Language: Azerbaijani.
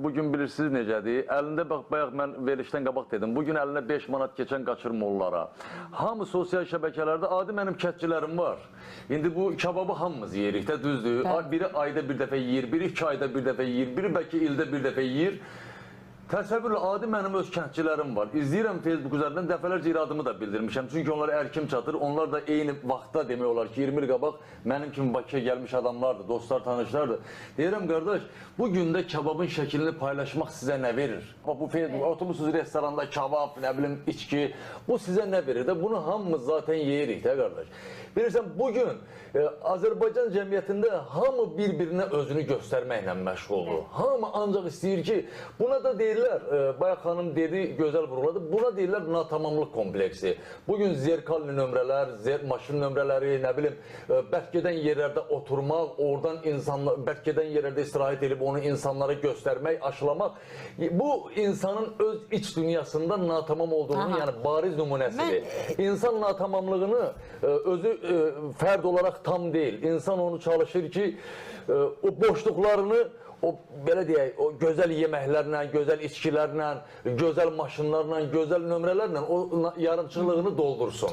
Bugün bilirsiniz necədir? Əlində bax, bayaq mən verilişdən qabaq dedim. Bugün əlinə 5 manat keçən qaçırma onlara. Hamı sosial şəbəkələrdə adi mənim kətçilərim var. İndi bu kebabı hamımız yeyirik də, düzdür. Biri ayda bir dəfə yeyir, biri 2 ayda bir dəfə yeyir, biri bəlkə ildə bir dəfə yeyir. Təsəvvürlə adi mənim öz kəndçilərim var. İzləyirəm Facebook üzərindən, dəfələrcə iradımı da bildirmişəm. Çünki onlara ərkim çatır. Onlar da eyni vaxtda demək olar ki, 20 il qabaq mənim kimi Bakıya gəlmiş adamlardır, dostlar, tanışlardır. Deyirəm, qardaş, bu gündə kebabın şəklini paylaşmaq sizə nə verir? Bu Facebook, oturmuşsunuz restoranda kebab, nə bilim, içki. Bu sizə nə verir də? Bunu hamımız zaten yeyirik də, qardaş. Bilirsən, bugün Azərbaycan cəmiyyətində hamı bir-birinə özünü göstərməklə məşğuldur. Hamı ancaq istəyir ki, buna da deyirlər, bayaq xanım dedi, gözəl vuruladı, buna deyirlər natamamlıq kompleksi. Bugün zerkalli nömrələr, maşın nömrələri, nə bilim, bərk gedən yerlərdə oturmaq, oradan insanlar, bərk gedən yerlərdə istirahət edib onu insanlara göstərmək, aşılamaq, bu insanın öz iç dünyasında natamam olduğunun yəni bariz nümunəsidir. İnsan natamamlığını özü fərd olaraq tam deyil. İnsan onu çalışır ki, o boşluqlarını, o belə deyək, o gözəl yeməklərlə, gözəl içkilərlə, gözəl maşınlarla, gözəl nömrələrlə o yarımçılığını doldursun.